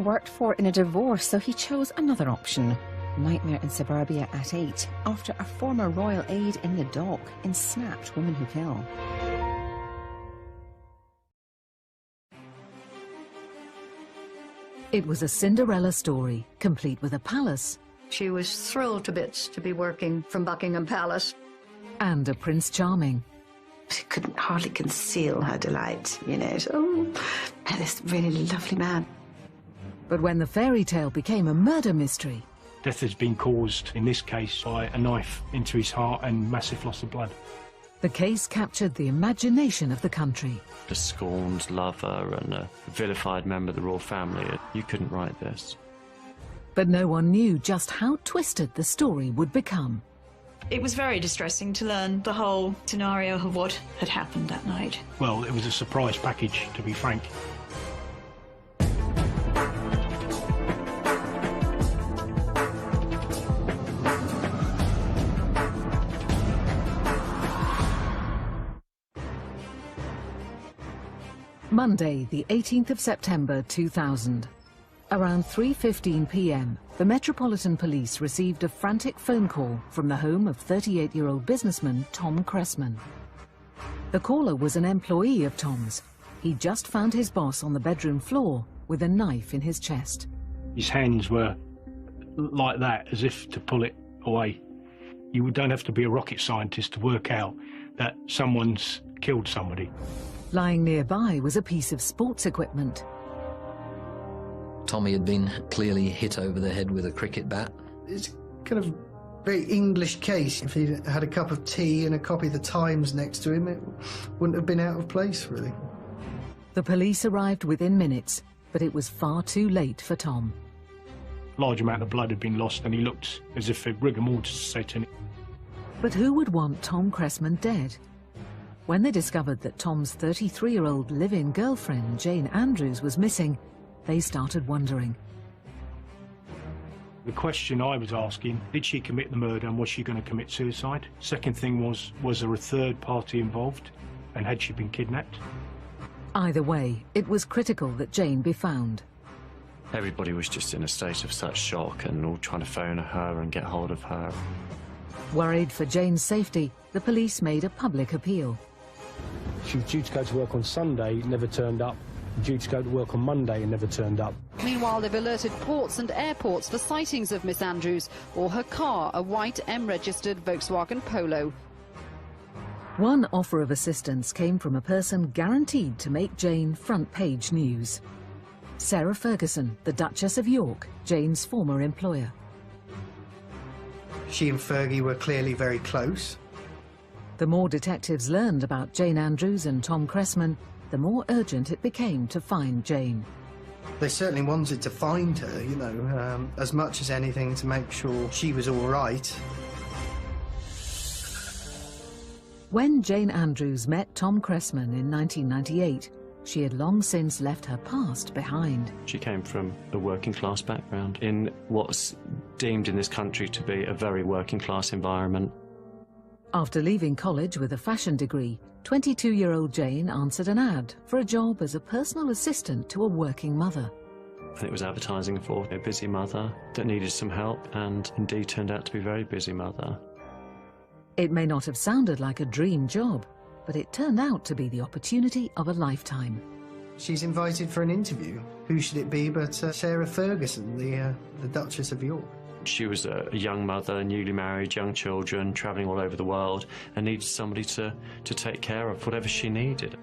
worked for in a divorce, so he chose another option. Nightmare in Suburbia at 8, after a former royal aide in the dock in Snapped Women Who Kill. It was a Cinderella story, complete with a palace. She was thrilled to bits to be working from Buckingham Palace. And a Prince Charming. She couldn't hardly conceal her delight, you know. Oh, this really lovely man. But when the fairy tale became a murder mystery... Death has been caused, in this case, by a knife into his heart and massive loss of blood. The case captured the imagination of the country. A scorned lover and a vilified member of the royal family. You couldn't write this. But no one knew just how twisted the story would become. It was very distressing to learn the whole scenario of what had happened that night. Well, it was a surprise package, to be frank. Monday, the 18th of September 2000. Around 3:15 p.m, the Metropolitan Police received a frantic phone call from the home of 38-year-old businessman Tom Cressman. The caller was an employee of Tom's. He just found his boss on the bedroom floor with a knife in his chest. His hands were like that, as if to pull it away. You don't have to be a rocket scientist to work out that someone's killed somebody. Lying nearby was a piece of sports equipment. Tommy had been clearly hit over the head with a cricket bat. It's kind of very English case. If he had a cup of tea and a copy of the Times next to him, it wouldn't have been out of place, really. The police arrived within minutes, but it was far too late for Tom. A large amount of blood had been lost, and he looked as if a rigor mortis set in. But who would want Tom Cressman dead? When they discovered that Tom's 33-year-old live-in girlfriend, Jane Andrews, was missing, they started wondering. The question I was asking, did she commit the murder and was she going to commit suicide? Second thing was there a third party involved, and had she been kidnapped? Either way, it was critical that Jane be found. Everybody was just in a state of such shock and all trying to phone her and get hold of her. Worried for Jane's safety, the police made a public appeal. She was due to go to work on Sunday, never turned up. Due to go to work on Monday and never turned up. Meanwhile, they've alerted ports and airports for sightings of Miss Andrews or her car, a white M-registered Volkswagen Polo. One offer of assistance came from a person guaranteed to make Jane front-page news. Sarah Ferguson, the Duchess of York, Jane's former employer. She and Fergie were clearly very close. The more detectives learned about Jane Andrews and Tom Cressman, the more urgent it became to find Jane. They certainly wanted to find her, you know, as much as anything to make sure she was all right. When Jane Andrews met Tom Cressman in 1998, she had long since left her past behind. She came from a working class background in what's deemed in this country to be a very working class environment. After leaving college with a fashion degree, 22-year-old Jane answered an ad for a job as a personal assistant to a working mother. It was advertising for a busy mother that needed some help, and indeed turned out to be a very busy mother. It may not have sounded like a dream job, but it turned out to be the opportunity of a lifetime. She's invited for an interview. Who should it be but Sarah Ferguson, the Duchess of York. She was a young mother, newly married, young children, travelling all over the world, and needed somebody to take care of whatever she needed.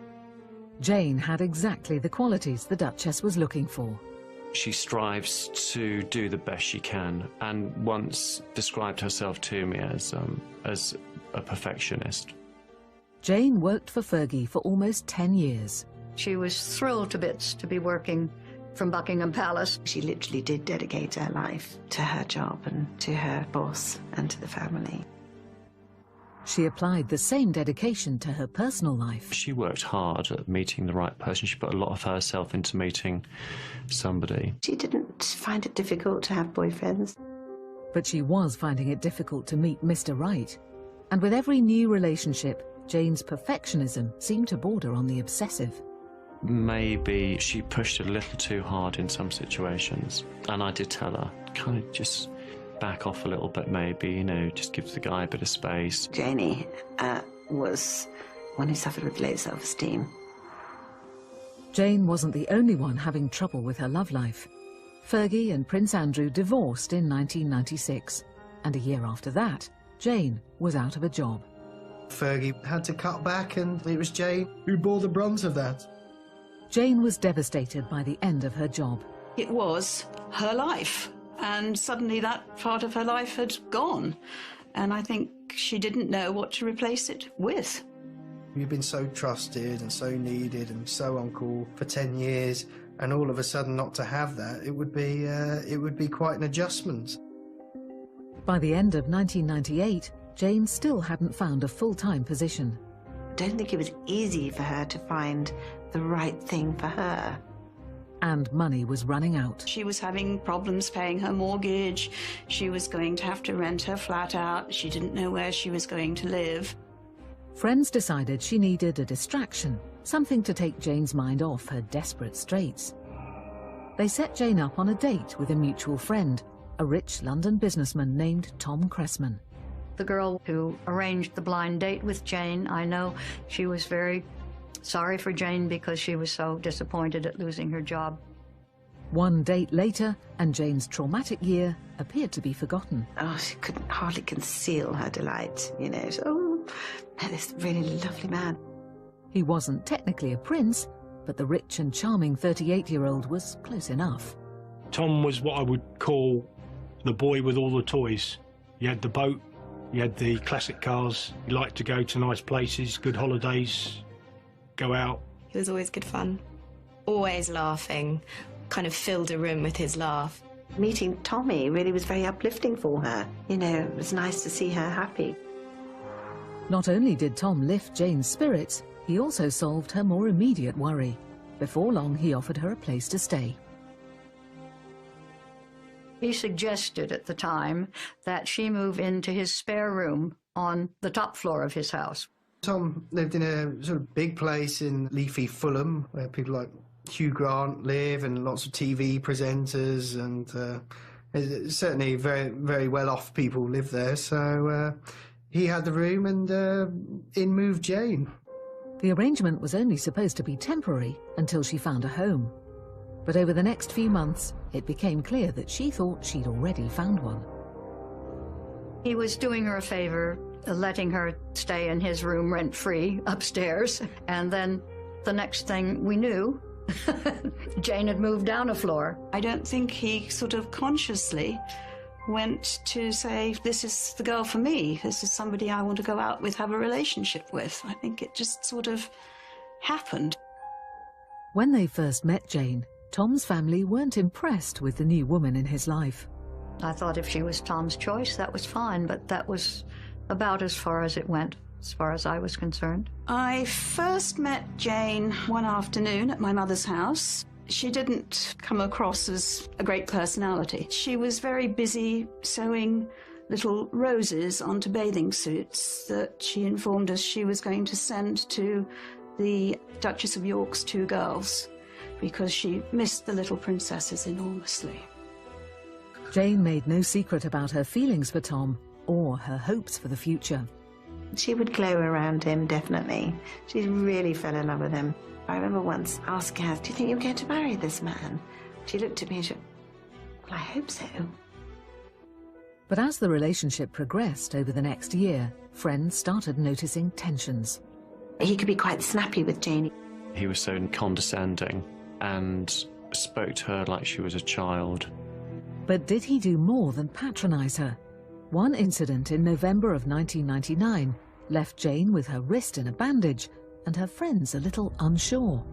Jane had exactly the qualities the Duchess was looking for. She strives to do the best she can, and once described herself to me as a perfectionist. Jane worked for Fergie for almost 10 years. She was thrilled to bits to be working from Buckingham Palace. She literally did dedicate her life to her job and to her boss and to the family. She applied the same dedication to her personal life. She worked hard at meeting the right person. She put a lot of herself into meeting somebody. She didn't find it difficult to have boyfriends. But she was finding it difficult to meet Mr. Right. And with every new relationship, Jane's perfectionism seemed to border on the obsessive. maybe she pushed a little too hard in some situations. And I did tell her, kind of just back off a little bit maybe, you know, just give the guy a bit of space. Janie was one who suffered with low self-esteem. Jane wasn't the only one having trouble with her love life. Fergie and Prince Andrew divorced in 1996, and a year after that, Jane was out of a job. Fergie had to cut back, and it was Jane who bore the brunt of that. Jane was devastated by the end of her job. It was her life, and suddenly that part of her life had gone. And I think she didn't know what to replace it with. You've been so trusted and so needed and so on call for 10 years, and all of a sudden not to have that, it would be quite an adjustment. By the end of 1998, Jane still hadn't found a full-time position. I don't think it was easy for her to find the right thing for her. And money was running out. She was having problems paying her mortgage. She was going to have to rent her flat out. She didn't know where she was going to live. Friends decided she needed a distraction, something to take Jane's mind off her desperate straits. They set Jane up on a date with a mutual friend, a rich London businessman named Tom Cressman. The girl who arranged the blind date with Jane, I know she was very sorry for Jane because she was so disappointed at losing her job. One date later, and Jane's traumatic year appeared to be forgotten. Oh, she could hardly conceal her delight, you know. So, oh, this really lovely man. He wasn't technically a prince, but the rich and charming 38-year-old was close enough. Tom was what I would call the boy with all the toys. You had the boat, you had the classic cars, you liked to go to nice places, good holidays, go out. He was always good fun, always laughing, kind of filled a room with his laugh. Meeting Tommy really was very uplifting for her. You know, it was nice to see her happy. Not only did Tom lift Jane's spirits, he also solved her more immediate worry. Before long, he offered her a place to stay. He suggested at the time that she move into his spare room on the top floor of his house. Tom lived in a sort of big place in leafy Fulham, where people like Hugh Grant live, and lots of TV presenters, and certainly very, very well-off people live there. So he had the room, and in moved Jane. The arrangement was only supposed to be temporary until she found a home. But over the next few months, it became clear that she thought she'd already found one. He was doing her a favor, letting her stay in his room rent-free upstairs. And then the next thing we knew, Jane had moved down a floor. I don't think he sort of consciously went to say, this is the girl for me. This is somebody I want to go out with, have a relationship with. I think it just sort of happened. When they first met Jane, Tom's family weren't impressed with the new woman in his life. I thought if she was Tom's choice, that was fine, but that was about as far as it went, as far as I was concerned. I first met Jane one afternoon at my mother's house. She didn't come across as a great personality. She was very busy sewing little roses onto bathing suits that she informed us she was going to send to the Duchess of York's 2 girls, because she missed the little princesses enormously. Jane made no secret about her feelings for Tom or her hopes for the future. She would glow around him, definitely. She really fell in love with him. I remember once asking her, do you think you're going to marry this man? She looked at me and she went, well, I hope so. But as the relationship progressed over the next year, friends started noticing tensions. He could be quite snappy with Janie. He was so condescending and spoke to her like she was a child. But did he do more than patronize her? One incident in November of 1999 left Jane with her wrist in a bandage and her friends a little unsure.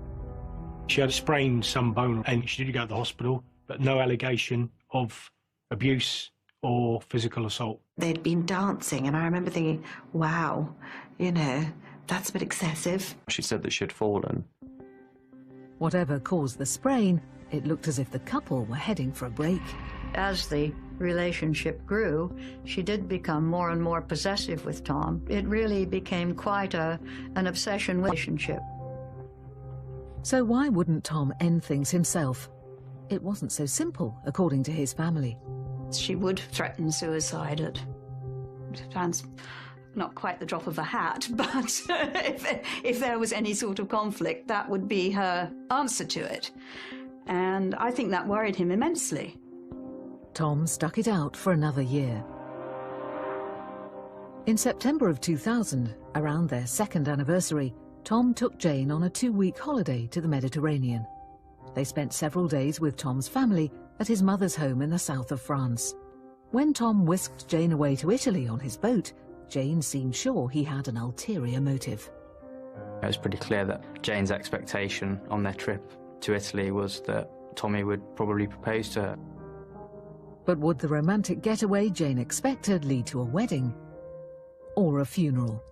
She had a sprained some bone and she did go to the hospital, but no allegation of abuse or physical assault. They'd been dancing, and I remember thinking, wow, you know, that's a bit excessive. She said that she had fallen. Whatever caused the sprain, it looked as if the couple were heading for a break. As the relationship grew, she did become more and more possessive with Tom. It really became quite an obsession relationship. So why wouldn't Tom end things himself? It wasn't so simple, according to his family. She would threaten suicide at times, not quite the drop of a hat, but if there was any sort of conflict, that would be her answer to it. And I think that worried him immensely. Tom stuck it out for another year. In September of 2000, around their second anniversary, Tom took Jane on a 2-week holiday to the Mediterranean. They spent several days with Tom's family at his mother's home in the south of France. When Tom whisked Jane away to Italy on his boat, Jane seemed sure he had an ulterior motive. It was pretty clear that Jane's expectation on their trip to Italy was that Tommy would probably propose to her. But would the romantic getaway Jane expected lead to a wedding or a funeral?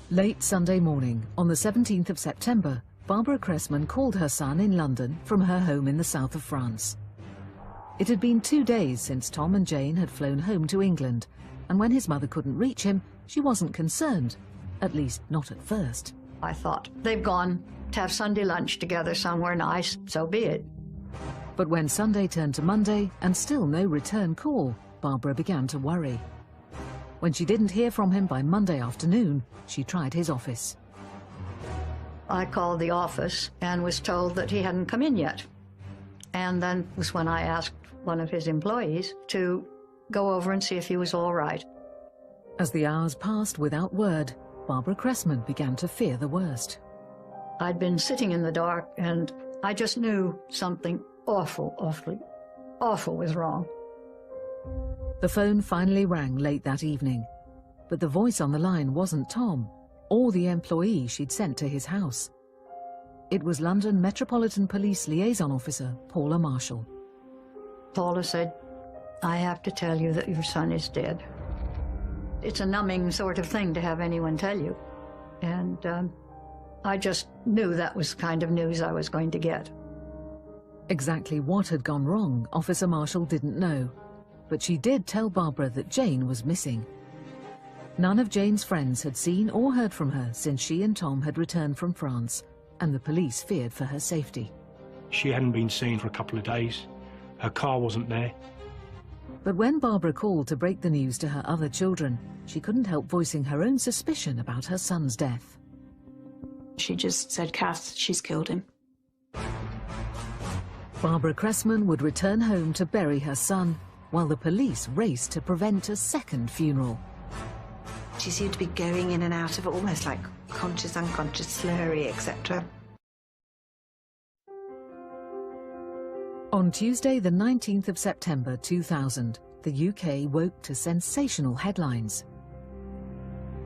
Late Sunday morning, on the 17th of September, Barbara Cressman called her son in London from her home in the south of France. It had been 2 days since Tom and Jane had flown home to England, and when his mother couldn't reach him, she wasn't concerned, at least not at first. I thought, they've gone to have Sunday lunch together somewhere nice, so be it. But when Sunday turned to Monday and still no return call, Barbara began to worry. When she didn't hear from him by Monday afternoon, she tried his office. I called the office and was told that he hadn't come in yet. And then was when I asked one of his employees to go over and see if he was all right. As the hours passed without word, Barbara Cressman began to fear the worst. I'd been sitting in the dark and I just knew something awful was wrong. The phone finally rang late that evening, but the voice on the line wasn't Tom or the employee she'd sent to his house. It was London Metropolitan Police Liaison Officer Paula Marshall. Paula said, "I have to tell you that your son is dead." It's a numbing sort of thing to have anyone tell you. And I just knew that was the kind of news I was going to get. Exactly what had gone wrong, Officer Marshall didn't know, but she did tell Barbara that Jane was missing. None of Jane's friends had seen or heard from her since she and Tom had returned from France, and the police feared for her safety. She hadn't been seen for a couple of days. Her car wasn't there. But when Barbara called to break the news to her other children, she couldn't help voicing her own suspicion about her son's death. She just said, "Kath, she's killed him." Barbara Cressman would return home to bury her son, while the police raced to prevent a second funeral. She seemed to be going in and out of it, almost like conscious, unconscious, slurry, etc. On Tuesday, the 19th of September 2000, the UK woke to sensational headlines.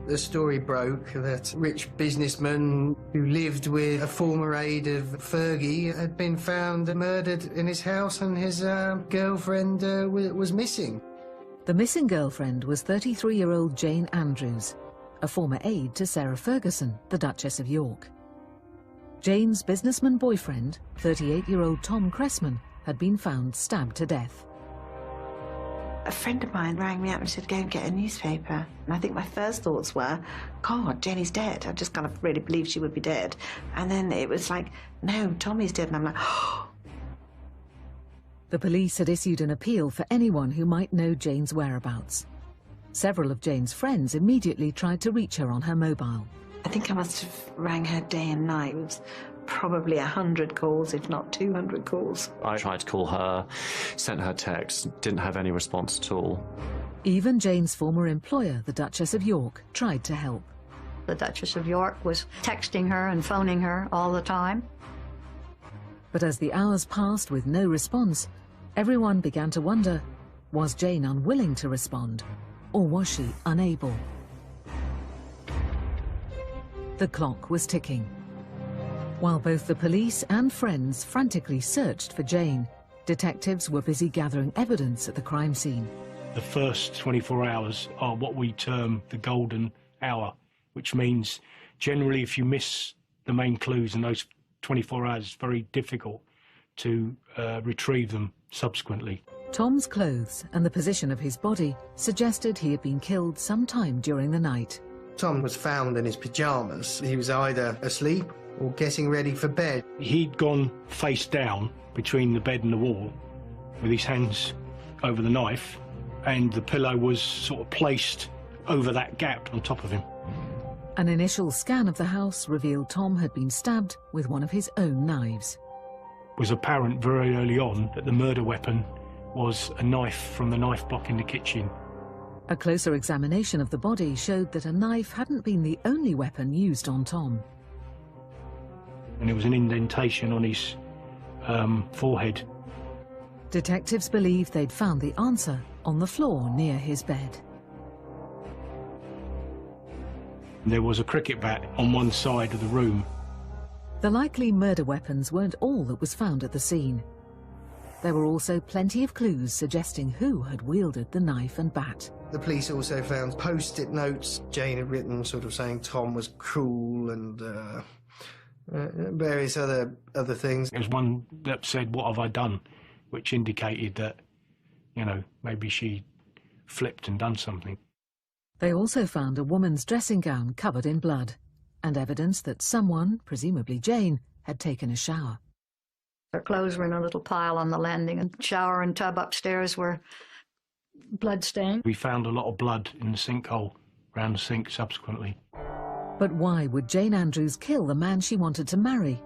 The story broke that rich businessman who lived with a former aide of Fergie had been found murdered in his house, and his girlfriend was missing. The missing girlfriend was 33-year-old Jane Andrews, a former aide to Sarah Ferguson, the Duchess of York. Jane's businessman boyfriend, 38-year-old Tom Cressman, had been found stabbed to death. A friend of mine rang me up and said, "Go and get a newspaper." And I think my first thoughts were, "God, Jenny's dead." I just kind of really believed she would be dead. And then it was like, "No, Tommy's dead." And I'm like, oh. The police had issued an appeal for anyone who might know Jane's whereabouts. Several of Jane's friends immediately tried to reach her on her mobile. I think I must have rang her day and night. It was probably 100 calls, if not 200 calls. I tried to call her, sent her texts, didn't have any response at all. Even Jane's former employer, the Duchess of York, tried to help. The Duchess of York was texting her and phoning her all the time. But as the hours passed with no response, everyone began to wonder, was Jane unwilling to respond, or was she unable? The clock was ticking. While both the police and friends frantically searched for Jane, detectives were busy gathering evidence at the crime scene. The first 24 hours are what we term the golden hour, which means generally if you miss the main clues in those 24 hours, it's very difficult to retrieve them subsequently. Tom's clothes and the position of his body suggested he had been killed sometime during the night. Tom was found in his pyjamas. He was either asleep or getting ready for bed. He'd gone face down between the bed and the wall with his hands over the knife, and the pillow was sort of placed over that gap on top of him. An initial scan of the house revealed Tom had been stabbed with one of his own knives. It was apparent very early on that the murder weapon was a knife from the knife block in the kitchen. A closer examination of the body showed that a knife hadn't been the only weapon used on Tom. And there was an indentation on his forehead. Detectives believed they'd found the answer on the floor near his bed. There was a cricket bat on one side of the room. The likely murder weapons weren't all that was found at the scene. There were also plenty of clues suggesting who had wielded the knife and bat. The police also found post-it notes Jane had written, sort of saying Tom was cruel, and various other things. There was one that said, "What have I done?" which indicated that, you know, maybe she flipped and done something. They also found a woman's dressing gown covered in blood, and evidence that someone, presumably Jane, had taken a shower. Her clothes were in a little pile on the landing, and shower and tub upstairs were blood-stained. We found a lot of blood in the sinkhole around the sink subsequently. But why would Jane Andrews kill the man she wanted to marry?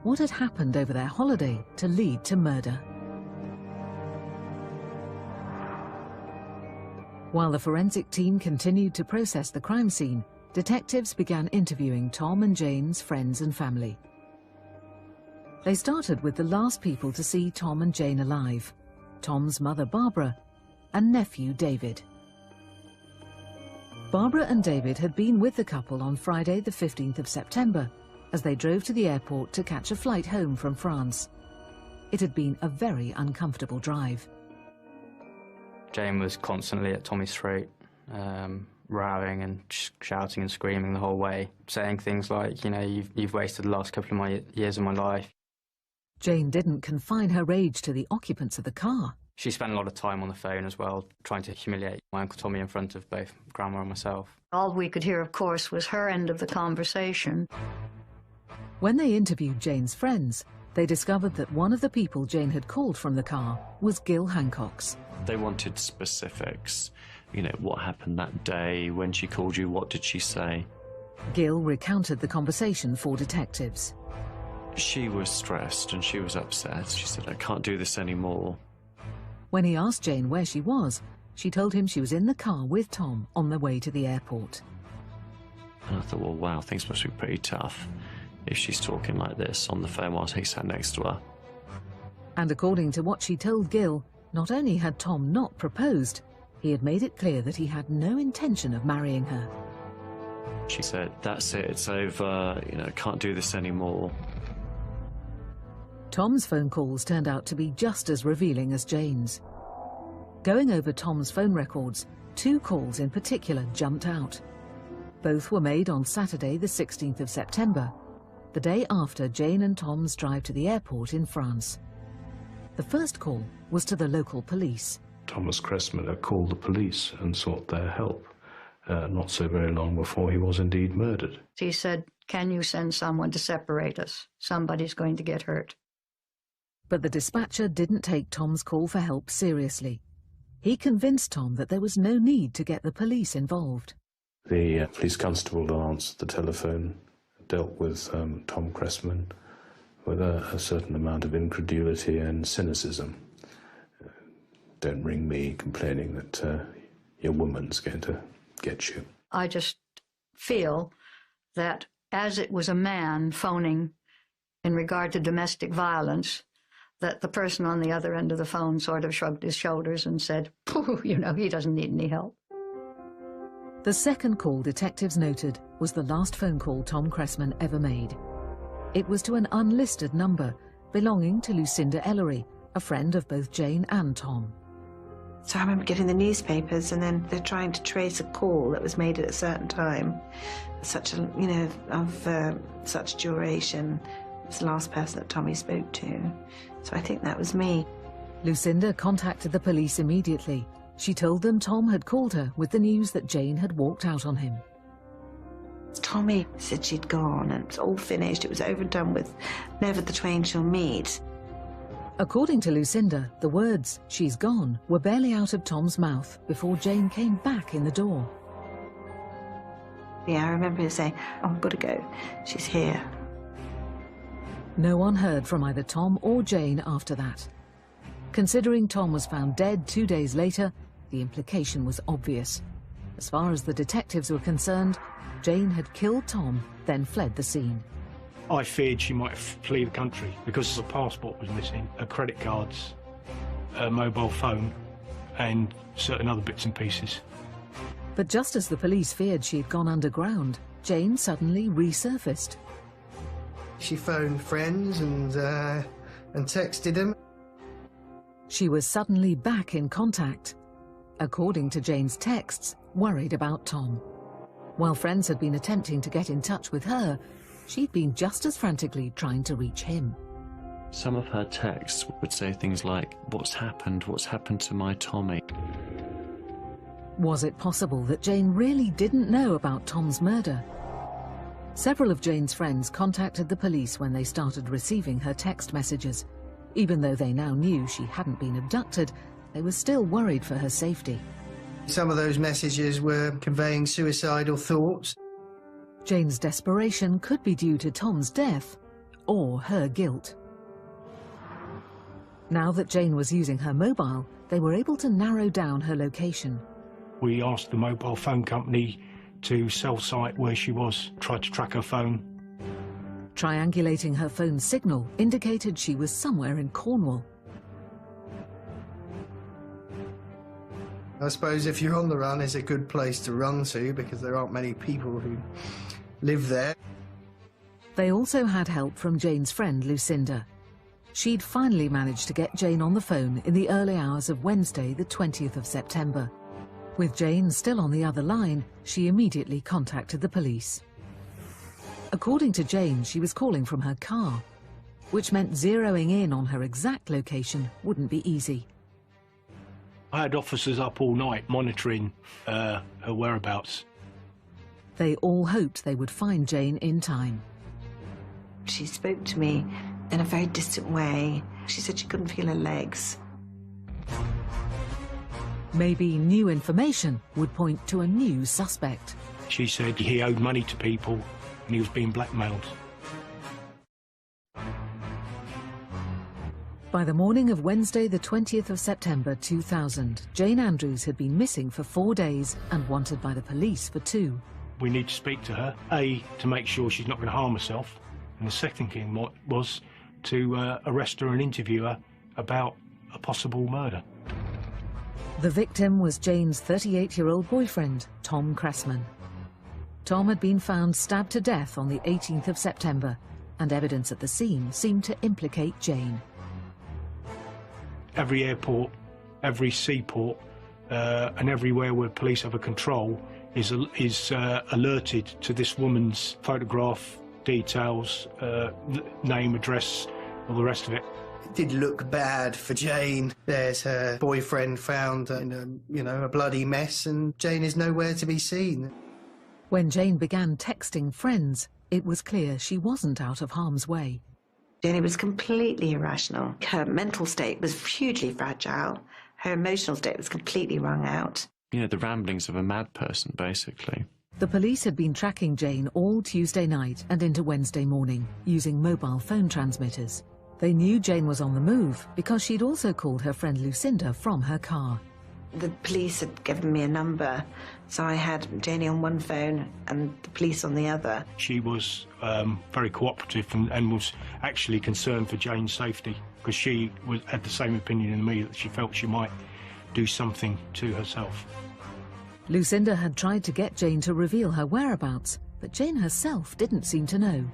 What had happened over their holiday to lead to murder? While the forensic team continued to process the crime scene, detectives began interviewing Tom and Jane's friends and family. They started with the last people to see Tom and Jane alive: Tom's mother Barbara and nephew David. Barbara and David had been with the couple on Friday the 15th of September as they drove to the airport to catch a flight home from France. It had been a very uncomfortable drive. Jane was constantly at Tommy's throat, rowing and shouting and screaming the whole way, saying things like, you know, you've wasted the last couple of my years of my life. Jane didn't confine her rage to the occupants of the car. She spent a lot of time on the phone as well, trying to humiliate my Uncle Tommy in front of both Grandma and myself. All we could hear, of course, was her end of the conversation. When they interviewed Jane's friends, they discovered that one of the people Jane had called from the car was Gil Hancock's. They wanted specifics. You know, what happened that day, when she called you, what did she say? Gil recounted the conversation for detectives. She was stressed and she was upset. She said, "I can't do this anymore." When he asked Jane where she was, she told him she was in the car with Tom on the way to the airport. And I thought, well, wow, things must be pretty tough if she's talking like this on the phone whilst he sat next to her. And according to what she told Gil, not only had Tom not proposed, he had made it clear that he had no intention of marrying her. She said, "That's it, it's over, you know, I can't do this anymore." Tom's phone calls turned out to be just as revealing as Jane's. Going over Tom's phone records, two calls in particular jumped out. Both were made on Saturday, the 16th of September, the day after Jane and Tom's drive to the airport in France. The first call was to the local police. Thomas Cressman had called the police and sought their help, not so very long before he was indeed murdered. He said, "Can you send someone to separate us? Somebody's going to get hurt." But the dispatcher didn't take Tom's call for help seriously. He convinced Tom that there was no need to get the police involved. The police constable that answered the telephone dealt with Tom Cressman with a certain amount of incredulity and cynicism. "Don't ring me complaining that your woman's going to get you." I just feel that as it was a man phoning in regard to domestic violence, that the person on the other end of the phone sort of shrugged his shoulders and said, "Pooh, you know, he doesn't need any help." The second call detectives noted was the last phone call Tom Cressman ever made. It was to an unlisted number belonging to Lucinda Ellery, a friend of both Jane and Tom. So I remember getting the newspapers, and then they're trying to trace a call that was made at a certain time, such a, you know, of such duration. It's the last person that Tommy spoke to. So I think that was me. Lucinda contacted the police immediately. She told them Tom had called her with the news that Jane had walked out on him. Tommy said she'd gone and it was all finished, it was over and done with, never the twain shall meet. According to Lucinda, the words, "she's gone," were barely out of Tom's mouth before Jane came back in the door. Yeah, I remember her saying, "Oh, I've got to go, she's here." No one heard from either Tom or Jane after that. Considering Tom was found dead 2 days later, the implication was obvious. As far as the detectives were concerned, Jane had killed Tom, then fled the scene. I feared she might flee the country because her passport was missing, her credit cards, her mobile phone, and certain other bits and pieces. But just as the police feared she had gone underground, Jane suddenly resurfaced. She phoned friends and texted them. She was suddenly back in contact. According to Jane's texts, worried about Tom. While friends had been attempting to get in touch with her, she'd been just as frantically trying to reach him. Some of her texts would say things like, "What's happened? What's happened to my Tommy?" Was it possible that Jane really didn't know about Tom's murder? Several of Jane's friends contacted the police when they started receiving her text messages. Even though they now knew she hadn't been abducted, they were still worried for her safety. Some of those messages were conveying suicidal thoughts. Jane's desperation could be due to Tom's death or her guilt. Now that Jane was using her mobile, they were able to narrow down her location. We asked the mobile phone company to cell site where she was, tried to track her phone. Triangulating her phone's signal indicated she was somewhere in Cornwall. I suppose if you're on the run, it's a good place to run to because there aren't many people who live there. They also had help from Jane's friend Lucinda. She'd finally managed to get Jane on the phone in the early hours of Wednesday, the 20th of September. With Jane still on the other line, she immediately contacted the police. According to Jane, she was calling from her car, which meant zeroing in on her exact location wouldn't be easy. I had officers up all night monitoring her whereabouts. They all hoped they would find Jane in time. She spoke to me in a very distant way. She said she couldn't feel her legs. Maybe new information would point to a new suspect. She said he owed money to people and he was being blackmailed. By the morning of Wednesday, the 20th of September 2000, Jane Andrews had been missing for 4 days and wanted by the police for 2. We need to speak to her, A, to make sure she's not going to harm herself, and the second thing was to arrest her and interview her about a possible murder. The victim was Jane's 38-year-old boyfriend, Tom Cressman. Tom had been found stabbed to death on the 18th of September, and evidence at the scene seemed to implicate Jane. Every airport, every seaport, and everywhere where police have a control is alerted to this woman's photograph, details, name, address, all the rest of it. It did look bad for Jane. There's her boyfriend found in a bloody mess, and Jane is nowhere to be seen. When Jane began texting friends, it was clear she wasn't out of harm's way. Jane was completely irrational. Her mental state was hugely fragile. Her emotional state was completely wrung out. You know, the ramblings of a mad person, basically. The police had been tracking Jane all Tuesday night and into Wednesday morning, using mobile phone transmitters. They knew Jane was on the move because she'd also called her friend Lucinda from her car. The police had given me a number, so I had Janie on one phone and the police on the other. She was very cooperative and was actually concerned for Jane's safety because she had the same opinion in me, that she felt she might do something to herself. Lucinda had tried to get Jane to reveal her whereabouts, but Jane herself didn't seem to know.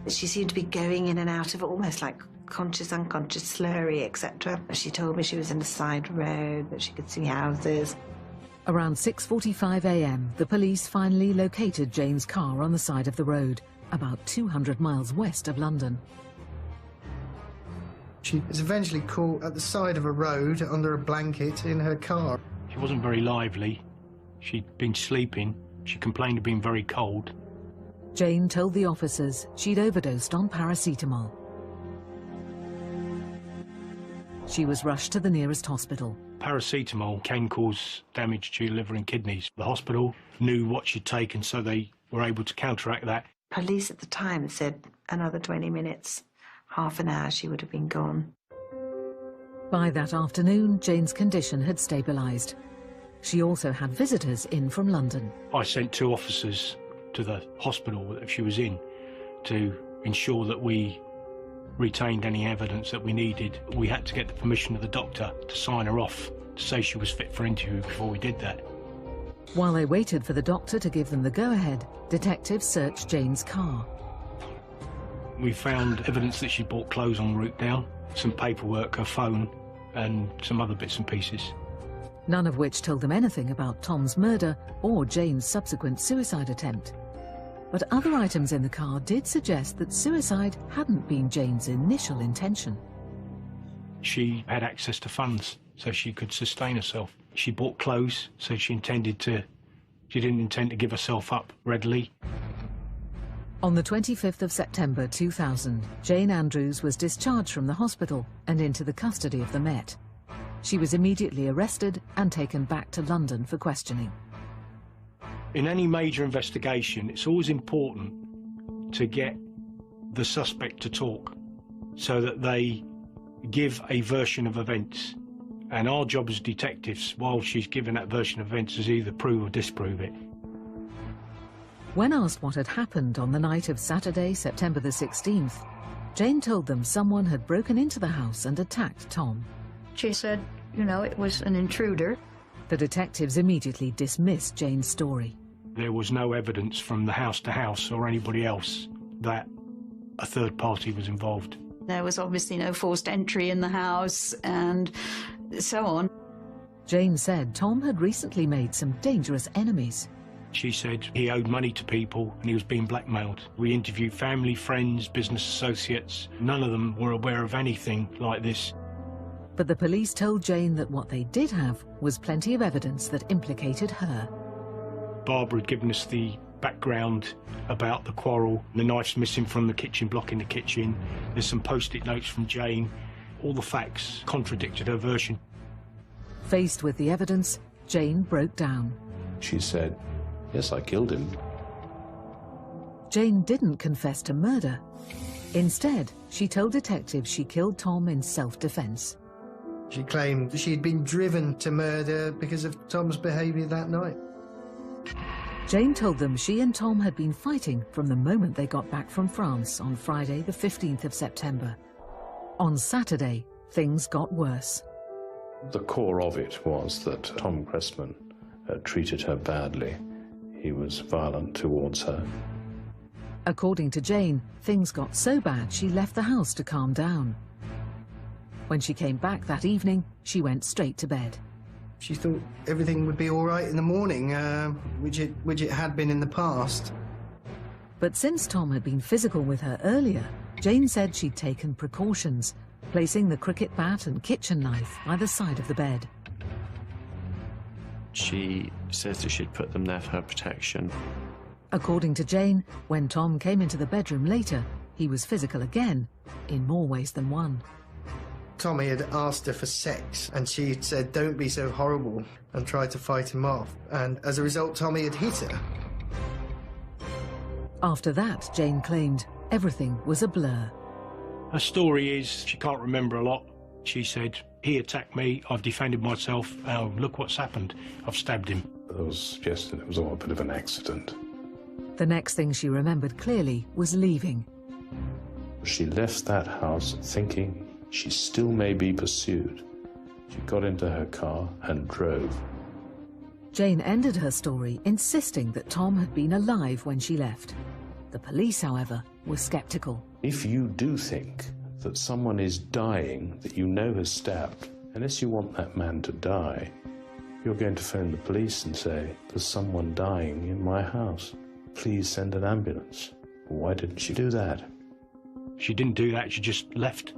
She seemed to be going in and out of almost like conscious, unconscious, slurry, etc. She told me she was in a side road, that she could see houses. Around 6:45 a.m, the police finally located Jane's car on the side of the road, about 200 miles west of London. She was eventually caught at the side of a road under a blanket in her car. She wasn't very lively. She'd been sleeping. She complained of being very cold. Jane told the officers she'd overdosed on paracetamol. She was rushed to the nearest hospital. Paracetamol can cause damage to your liver and kidneys. The hospital knew what she'd taken, so they were able to counteract that. Police at the time said another 20 minutes, half an hour, she would have been gone. By that afternoon, Jane's condition had stabilised. She also had visitors in from London. I sent 2 officers to the hospital that she was in to ensure that we retained any evidence that we needed. We had to get the permission of the doctor to sign her off to say she was fit for interview before we did that. While they waited for the doctor to give them the go-ahead, detectives searched Jane's car. We found evidence that she bought clothes en route down, some paperwork, her phone, and some other bits and pieces. None of which told them anything about Tom's murder or Jane's subsequent suicide attempt. But other items in the car did suggest that suicide hadn't been Jane's initial intention. She had access to funds so she could sustain herself. She bought clothes, so she didn't intend to give herself up readily. On the 25th of September 2000, Jane Andrews was discharged from the hospital and into the custody of the Met. She was immediately arrested and taken back to London for questioning. In any major investigation, it's always important to get the suspect to talk so that they give a version of events. And our job as detectives, while she's given that version of events, is either prove or disprove it. When asked what had happened on the night of Saturday, September the 16th, Jane told them someone had broken into the house and attacked Tom. She said, you know, it was an intruder. The detectives immediately dismissed Jane's story. There was no evidence from the house to house or anybody else that a third party was involved. There was obviously no forced entry in the house and so on. Jane said Tom had recently made some dangerous enemies. She said he owed money to people and he was being blackmailed. We interviewed family, friends, business associates. None of them were aware of anything like this. But the police told Jane that what they did have was plenty of evidence that implicated her. Barbara had given us the background about the quarrel. The knife's missing from the kitchen block in the kitchen. There's some post-it notes from Jane. All the facts contradicted her version. Faced with the evidence, Jane broke down. She said, "Yes, I killed him." Jane didn't confess to murder. Instead, she told detectives she killed Tom in self-defense. She claimed she'd been driven to murder because of Tom's behaviour that night. Jane told them she and Tom had been fighting from the moment they got back from France on Friday, the 15th of September. On Saturday, things got worse. The core of it was that Tom Cressman treated her badly. He was violent towards her. According to Jane, things got so bad she left the house to calm down. When she came back that evening, she went straight to bed. She thought everything would be all right in the morning, which it had been in the past. But since Tom had been physical with her earlier, Jane said she'd taken precautions, placing the cricket bat and kitchen knife by the side of the bed. She says that she'd put them there for her protection. According to Jane, when Tom came into the bedroom later, he was physical again, in more ways than one. Tommy had asked her for sex, and she had said, "Don't be so horrible," and tried to fight him off. And as a result, Tommy had hit her. After that, Jane claimed, everything was a blur. Her story is she can't remember a lot. She said, "He attacked me, I've defended myself, oh, look what's happened, I've stabbed him." There was suggestion it was all a bit of an accident. The next thing she remembered clearly was leaving. She left that house thinking she still may be pursued. She got into her car and drove. Jane ended her story insisting that Tom had been alive when she left. The police, however, were sceptical. If you do think that someone is dying that you know has stabbed, unless you want that man to die, you're going to phone the police and say, "There's someone dying in my house. Please send an ambulance." Why didn't she do that? She didn't do that, she just left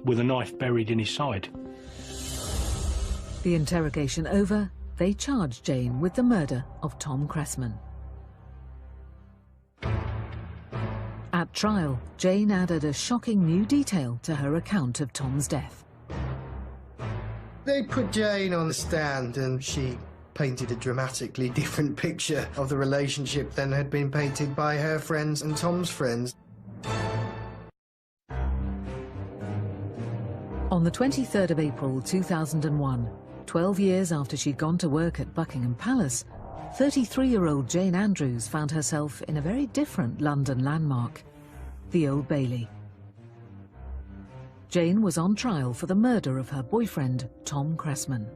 with a knife buried in his side. The interrogation over, they charged Jane with the murder of Tom Cressman. At trial, Jane added a shocking new detail to her account of Tom's death. They put Jane on the stand and she painted a dramatically different picture of the relationship than had been painted by her friends and Tom's friends. On the 23rd of April 2001, 12 years after she'd gone to work at Buckingham Palace, 33-year-old Jane Andrews found herself in a very different London landmark, the Old Bailey. Jane was on trial for the murder of her boyfriend, Tom Cressman.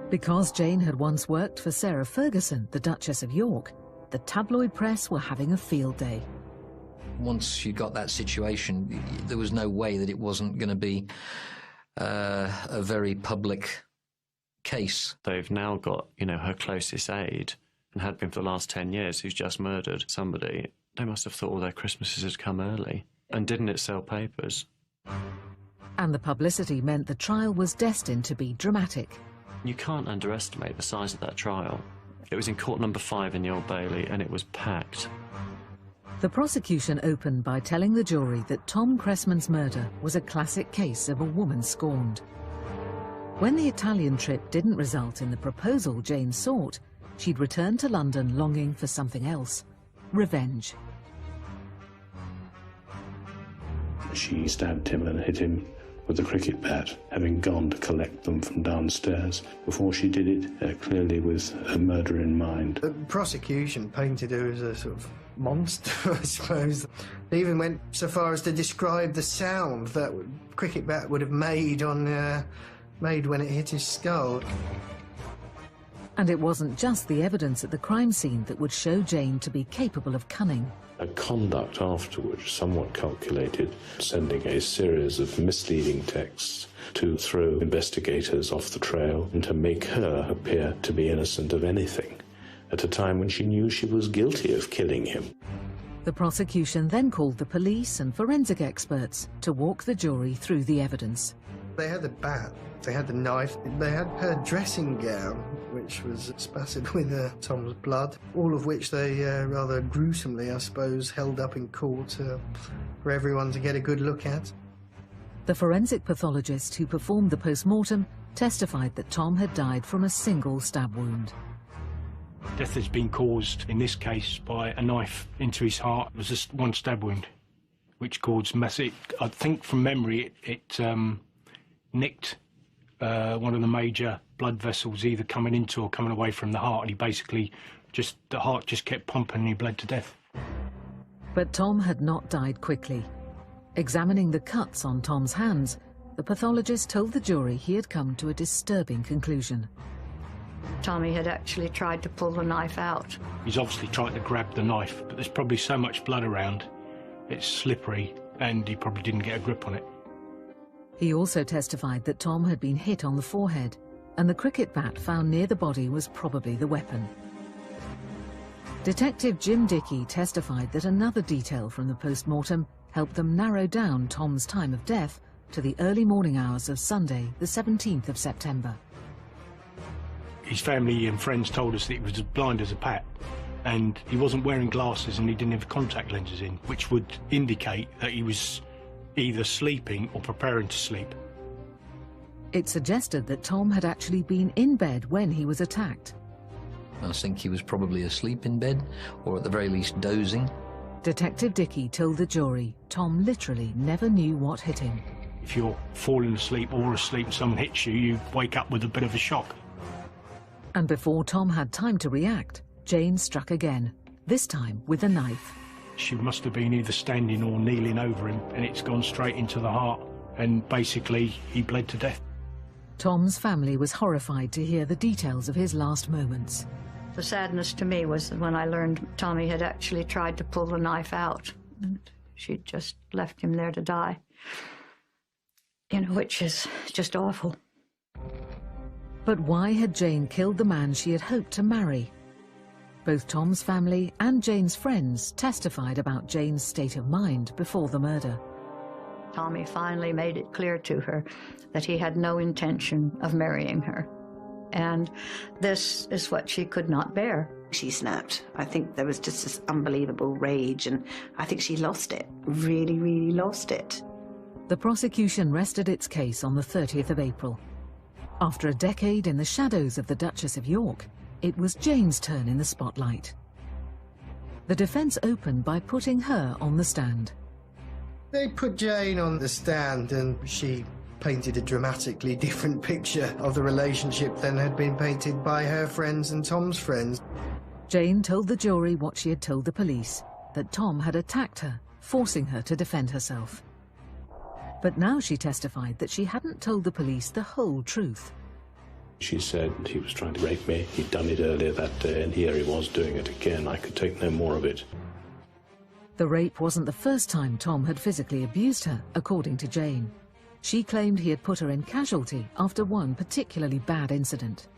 Because Jane had once worked for Sarah Ferguson, the Duchess of York, the tabloid press were having a field day. Once you got that situation, there was no way that it wasn't going to be a very public case. They've now got, you know, her closest aide, and had been for the last 10 years, who's just murdered somebody. They must have thought all their Christmases had come early. And didn't it sell papers? And the publicity meant the trial was destined to be dramatic. You can't underestimate the size of that trial. It was in court number 5 in the Old Bailey, and it was packed. The prosecution opened by telling the jury that Tom Cressman's murder was a classic case of a woman scorned. When the Italian trip didn't result in the proposal Jane sought, she'd returned to London longing for something else: revenge. She stabbed him and hit him with a cricket bat, having gone to collect them from downstairs. Before she did it, clearly with a murder in mind. The prosecution painted her as a sort of monster, I suppose. They even went so far as to describe the sound that cricket bat would have made when it hit his skull. And it wasn't just the evidence at the crime scene that would show Jane to be capable of cunning. Her conduct afterwards, somewhat calculated, sending a series of misleading texts to throw investigators off the trail and to make her appear to be innocent of anything, at a time when she knew she was guilty of killing him. The prosecution then called the police and forensic experts to walk the jury through the evidence. They had the bat, they had the knife, they had her dressing gown, which was spattered with Tom's blood, all of which they rather gruesomely, I suppose, held up in court for everyone to get a good look at. The forensic pathologist who performed the post-mortem testified that Tom had died from a single stab wound. Death has been caused, in this case, by a knife into his heart. It was just one stab wound, which caused massive... I think from memory it nicked one of the major blood vessels, either coming into or coming away from the heart, and he basically the heart just kept pumping and he bled to death. But Tom had not died quickly. Examining the cuts on Tom's hands, the pathologist told the jury he had come to a disturbing conclusion. Tommy had actually tried to pull the knife out. He's obviously tried to grab the knife, but there's probably so much blood around, it's slippery, and he probably didn't get a grip on it. He also testified that Tom had been hit on the forehead, and the cricket bat found near the body was probably the weapon. Detective Jim Dickey testified that another detail from the post-mortem helped them narrow down Tom's time of death to the early morning hours of Sunday, the 17th of September. His family and friends told us that he was as blind as a bat, and he wasn't wearing glasses and he didn't have contact lenses in, which would indicate that he was either sleeping or preparing to sleep. It suggested that Tom had actually been in bed when he was attacked. I think he was probably asleep in bed, or at the very least dozing. Detective Dickey told the jury Tom literally never knew what hit him. If you're falling asleep or asleep and someone hits you, you wake up with a bit of a shock. And before Tom had time to react, Jane struck again, this time with a knife. She must have been either standing or kneeling over him, and it's gone straight into the heart, and basically he bled to death. Tom's family was horrified to hear the details of his last moments. The sadness to me was when I learned Tommy had actually tried to pull the knife out, and she'd just left him there to die. You know, which is just awful. But why had Jane killed the man she had hoped to marry? Both Tom's family and Jane's friends testified about Jane's state of mind before the murder. Tommy finally made it clear to her that he had no intention of marrying her. And this is what she could not bear. She snapped. I think there was just this unbelievable rage, and I think she lost it. Really, really lost it. The prosecution rested its case on the 30th of April. After a decade in the shadows of the Duchess of York, it was Jane's turn in the spotlight. The defence opened by putting her on the stand. They put Jane on the stand and she painted a dramatically different picture of the relationship than had been painted by her friends and Tom's friends. Jane told the jury what she had told the police, that Tom had attacked her, forcing her to defend herself. But now she testified that she hadn't told the police the whole truth. She said he was trying to rape me. He'd done it earlier that day, and here he was doing it again. I could take no more of it. The rape wasn't the first time Tom had physically abused her, according to Jane. She claimed he had put her in casualty after one particularly bad incident.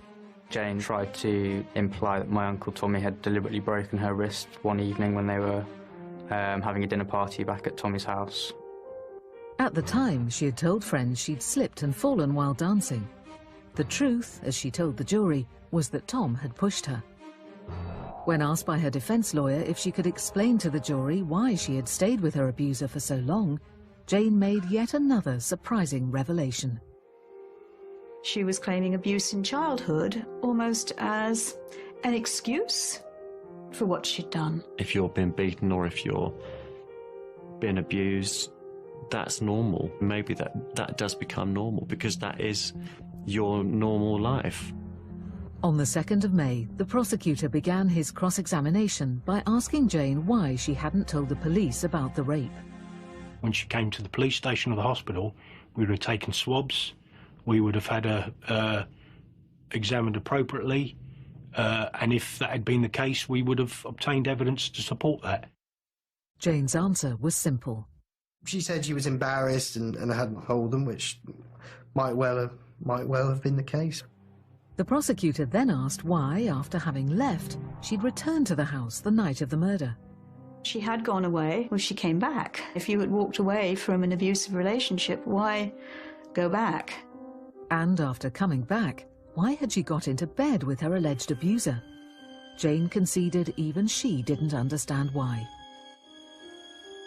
Jane tried to imply that my Uncle Tommy had deliberately broken her wrist one evening when they were having a dinner party back at Tommy's house. At the time, she had told friends she'd slipped and fallen while dancing. The truth, as she told the jury, was that Tom had pushed her. When asked by her defence lawyer if she could explain to the jury why she had stayed with her abuser for so long, Jane made yet another surprising revelation. She was claiming abuse in childhood almost as an excuse for what she'd done. If you're being beaten or if you're being abused, that's normal. Maybe that does become normal because that is your normal life. On the 2nd of May, the prosecutor began his cross-examination by asking Jane why she hadn't told the police about the rape. When she came to the police station or the hospital, we would have taken swabs, we would have had her examined appropriately, and if that had been the case, we would have obtained evidence to support that. Jane's answer was simple. She said she was embarrassed and hadn't told them, which might well have been the case. The prosecutor then asked why, after having left, she'd returned to the house the night of the murder. She had gone away when she came back. If you had walked away from an abusive relationship, why go back? And after coming back, why had she got into bed with her alleged abuser? Jane conceded even she didn't understand why.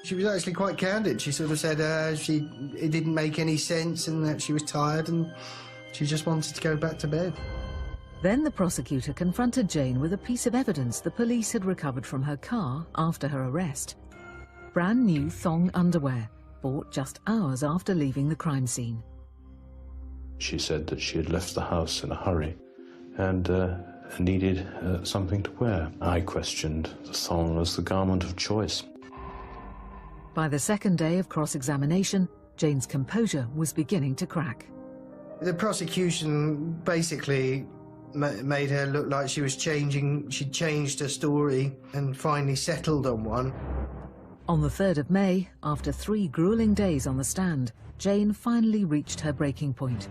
She was actually quite candid. She sort of said it didn't make any sense and that she was tired and she just wanted to go back to bed. Then the prosecutor confronted Jane with a piece of evidence the police had recovered from her car after her arrest. Brand new thong underwear, bought just hours after leaving the crime scene. She said that she had left the house in a hurry and needed something to wear. I questioned the thong as the garment of choice. By the 2nd day of cross-examination, Jane's composure was beginning to crack. The prosecution basically made her look like she was changing. She'd changed her story and finally settled on one. On the 3rd of May, after 3 grueling days on the stand, Jane finally reached her breaking point.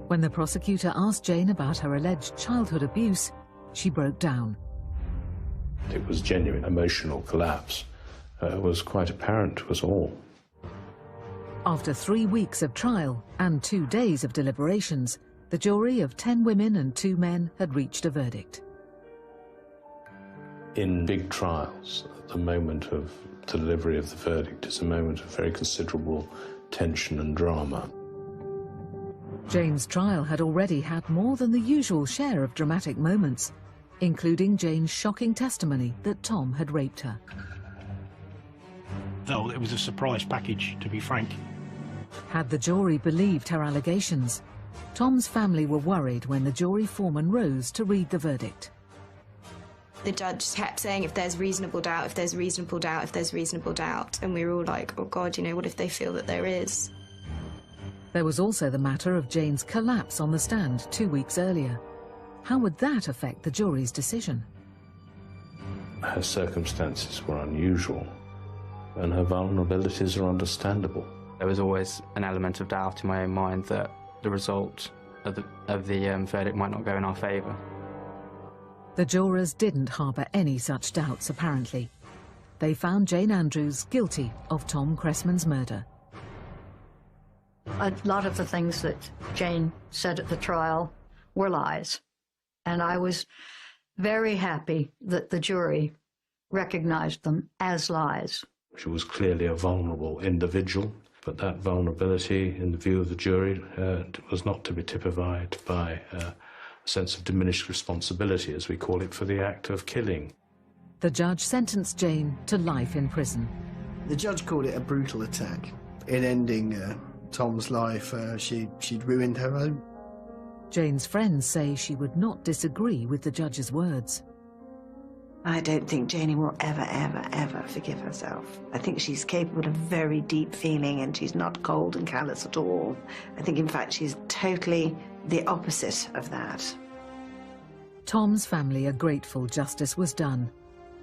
When the prosecutor asked Jane about her alleged childhood abuse, she broke down. It was genuine emotional collapse. It was quite apparent to us all. After 3 weeks of trial and 2 days of deliberations, the jury of 10 women and 2 men had reached a verdict. In big trials, the moment of delivery of the verdict is a moment of very considerable tension and drama. Jane's trial had already had more than the usual share of dramatic moments, including Jane's shocking testimony that Tom had raped her. Though it was a surprise package, to be frank. Had the jury believed her allegations, Tom's family were worried when the jury foreman rose to read the verdict. The judge kept saying, if there's reasonable doubt, if there's reasonable doubt, if there's reasonable doubt. And we were all like, oh God, you know, what if they feel that there is? There was also the matter of Jane's collapse on the stand 2 weeks earlier. How would that affect the jury's decision? Her circumstances were unusual, and her vulnerabilities are understandable. There was always an element of doubt in my own mind that the result of the verdict might not go in our favour. The jurors didn't harbour any such doubts, apparently. They found Jane Andrews guilty of Tom Cressman's murder. A lot of the things that Jane said at the trial were lies. And I was very happy that the jury recognized them as lies. She was clearly a vulnerable individual, but that vulnerability, in the view of the jury, was not to be typified by a sense of diminished responsibility, as we call it, for the act of killing. The judge sentenced Jane to life in prison. The judge called it a brutal attack. In ending Tom's life, she'd ruined her own. Jane's friends say she would not disagree with the judge's words. I don't think Janie will ever, ever, ever forgive herself. I think she's capable of very deep feeling, and she's not cold and callous at all. I think, in fact, she's totally the opposite of that. Tom's family are grateful justice was done,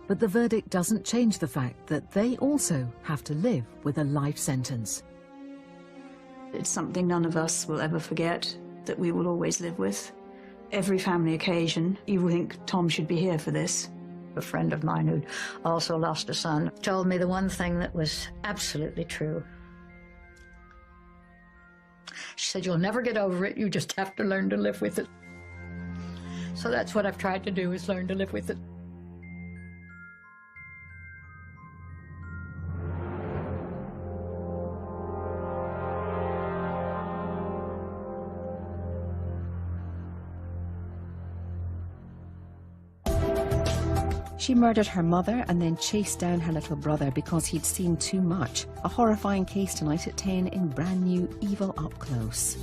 but the verdict doesn't change the fact that they also have to live with a life sentence. It's something none of us will ever forget, that we will always live with. Every family occasion, you will think Tom should be here for this. A friend of mine who'd also lost a son told me the one thing that was absolutely true. She said, "You'll never get over it, you just have to learn to live with it." So that's what I've tried to do, is learn to live with it. She murdered her mother and then chased down her little brother because he'd seen too much. A horrifying case tonight at 10 in brand new Evil Up Close.